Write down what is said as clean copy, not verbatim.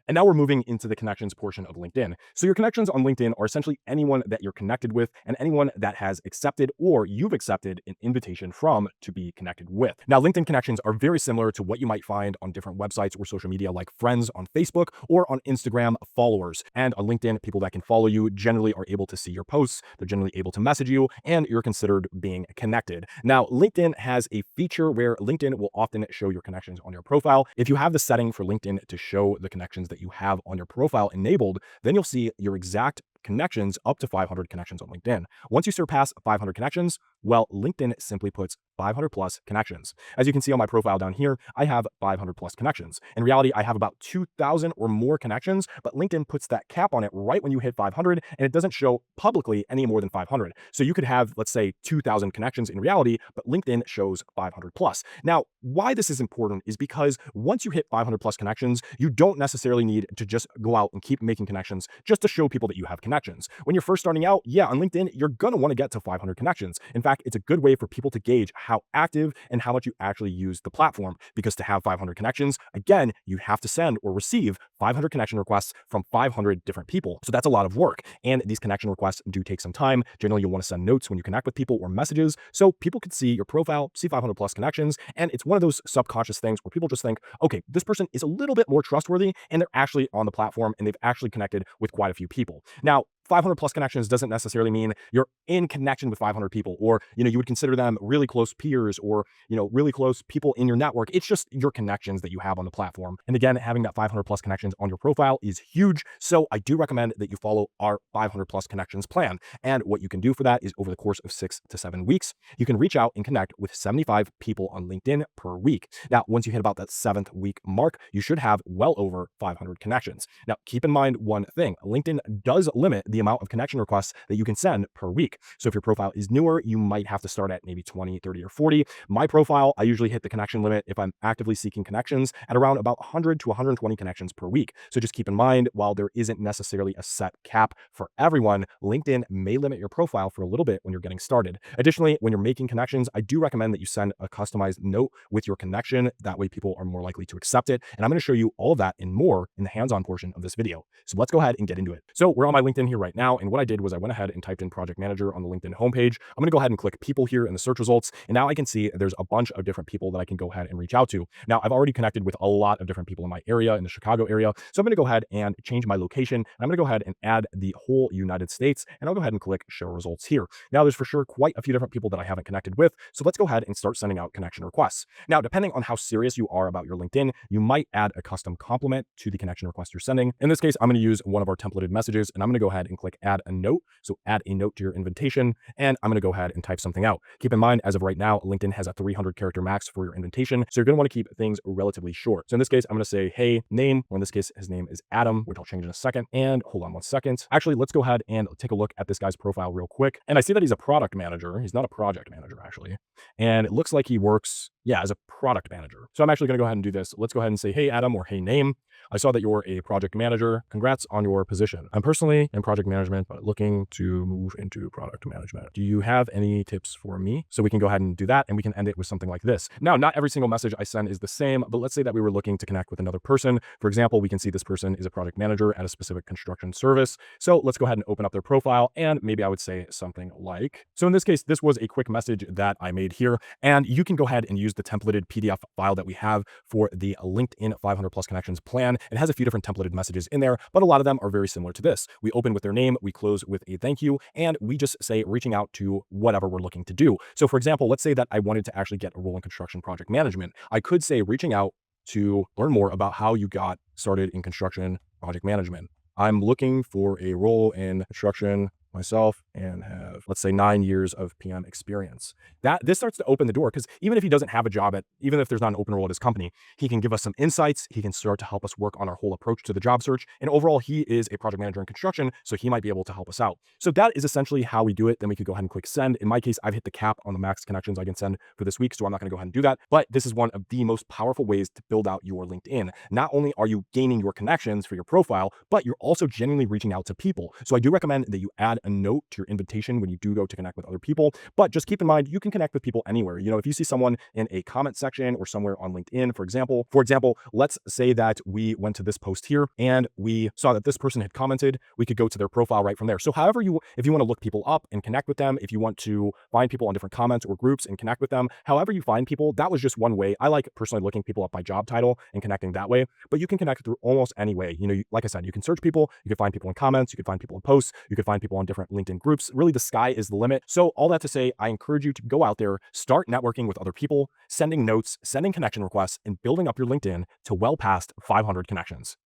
And now we're moving into the connections portion of LinkedIn. So your connections on LinkedIn are essentially anyone that you're connected with and anyone that has accepted or you've accepted an invitation from to be connected with. Now, LinkedIn connections are very similar to what you might find on different websites or social media like friends on Facebook or on Instagram followers. And on LinkedIn, people that can follow you generally are able to see your posts. They're generally able to message you and you're considered being connected. Now, LinkedIn has a feature where LinkedIn will often show your connections on your profile. If you have the setting for LinkedIn to show the connections that you have on your profile enabled, then you'll see your exact connections up to 500 connections on LinkedIn. Once you surpass 500 connections, well, LinkedIn simply puts 500 plus connections. As you can see on my profile down here, I have 500 plus connections. In reality, I have about 2,000 or more connections, but LinkedIn puts that cap on it right when you hit 500, and it doesn't show publicly any more than 500. So you could have, let's say, 2,000 connections in reality, but LinkedIn shows 500 plus. Now, why this is important is because once you hit 500 plus connections, you don't necessarily need to just go out and keep making connections just to show people that you have connections. When you're first starting out, yeah, on LinkedIn, you're going to want to get to 500 connections. In fact, it's a good way for people to gauge how active and how much you actually use the platform, because to have 500 connections, again, you have to send or receive 500 connection requests from 500 different people. So that's a lot of work. And these connection requests do take some time. Generally, you'll want to send notes when you connect with people or messages so people can see your profile, see 500 plus connections. And it's one of those subconscious things where people just think, okay, this person is a little bit more trustworthy and they're actually on the platform and they've actually connected with quite a few people. Now, 500 plus connections doesn't necessarily mean you're in connection with 500 people, or, you would consider them really close peers or, really close people in your network. It's just your connections that you have on the platform. And again, having that 500 plus connections on your profile is huge. So I do recommend that you follow our 500 plus connections plan. And what you can do for that is over the course of 6 to 7 weeks, you can reach out and connect with 75 people on LinkedIn per week. Now, once you hit about that 7th week mark, you should have well over 500 connections. Now, keep in mind one thing, LinkedIn does limit the amount of connection requests that you can send per week. So if your profile is newer, you might have to start at maybe 20, 30, or 40. My profile, I usually hit the connection limit if I'm actively seeking connections at around about 100 to 120 connections per week. So just keep in mind, while there isn't necessarily a set cap for everyone, LinkedIn may limit your profile for a little bit when you're getting started. Additionally, when you're making connections, I do recommend that you send a customized note with your connection. That way people are more likely to accept it. And I'm going to show you all of that and more in the hands-on portion of this video. So let's go ahead and get into it. So we're on my LinkedIn here right now. And what I did was I went ahead and typed in project manager on the LinkedIn homepage. I'm going to go ahead and click people here in the search results. And now I can see there's a bunch of different people that I can go ahead and reach out to. Now, I've already connected with a lot of different people in my area, in the Chicago area. So I'm going to go ahead and change my location. And I'm going to go ahead and add the whole United States. And I'll go ahead and click show results here. Now, there's for sure quite a few different people that I haven't connected with. So let's go ahead and start sending out connection requests. Now, depending on how serious you are about your LinkedIn, you might add a custom compliment to the connection request you're sending. In this case, I'm going to use one of our templated messages and I'm going to go ahead and click add a note. So add a note to your invitation, and I'm going to go ahead and type something out. Keep in mind, as of right now, LinkedIn has a 300 character max for your invitation. So you're going to want to keep things relatively short. So in this case, I'm going to say, hey, name, or in this case, his name is Adam, which I'll change in a second. And hold on one second. Actually, let's go ahead and take a look at this guy's profile real quick. And I see that he's a product manager. He's not a project manager, actually. And it looks like he works, as a product manager. So I'm actually going to go ahead and do this. Let's go ahead and say, hey, Adam, or hey, name. I saw that you're a project manager. Congrats on your position. I'm personally in project management, but looking to move into product management. Do you have any tips for me? So we can go ahead and do that, and we can end it with something like this. Now, not every single message I send is the same, but let's say that we were looking to connect with another person. For example, we can see this person is a project manager at a specific construction service. So let's go ahead and open up their profile, and maybe I would say something like, so in this case, this was a quick message that I made here, and you can go ahead and use the templated PDF file that we have for the LinkedIn 500 plus connections plan. It has a few different templated messages in there, but a lot of them are very similar to this. We open with their name, we close with a thank you, and we just say reaching out to whatever we're looking to do. So for example, let's say that I wanted to actually get a role in construction project management. I could say reaching out to learn more about how you got started in construction project management. I'm looking for a role in construction myself and have, let's say, 9 years of PM experience. This starts to open the door, because even if he doesn't have a job even if there's not an open role at his company, he can give us some insights. He can start to help us work on our whole approach to the job search. And overall, he is a project manager in construction, so he might be able to help us out. So that is essentially how we do it. Then we could go ahead and click send. In my case, I've hit the cap on the max connections I can send for this week, so I'm not going to go ahead and do that. But this is one of the most powerful ways to build out your LinkedIn. Not only are you gaining your connections for your profile, but you're also genuinely reaching out to people. So I do recommend that you add add a note to your invitation when you do go to connect with other people. But just keep in mind, you can connect with people anywhere. You know, if you see someone in a comment section or somewhere on LinkedIn, for example, let's say that we went to this post here and we saw that this person had commented, we could go to their profile right from there. So however if you want to look people up and connect with them, if you want to find people on different comments or groups and connect with them, however you find people, that was just one way. I like personally looking people up by job title and connecting that way, but you can connect through almost any way. You know, like I said, you can search people, you can find people in comments, you can find people in posts, you can find people on different LinkedIn groups. Really, the sky is the limit. So all that to say, I encourage you to go out there, start networking with other people, sending notes, sending connection requests, and building up your LinkedIn to well past 500 connections.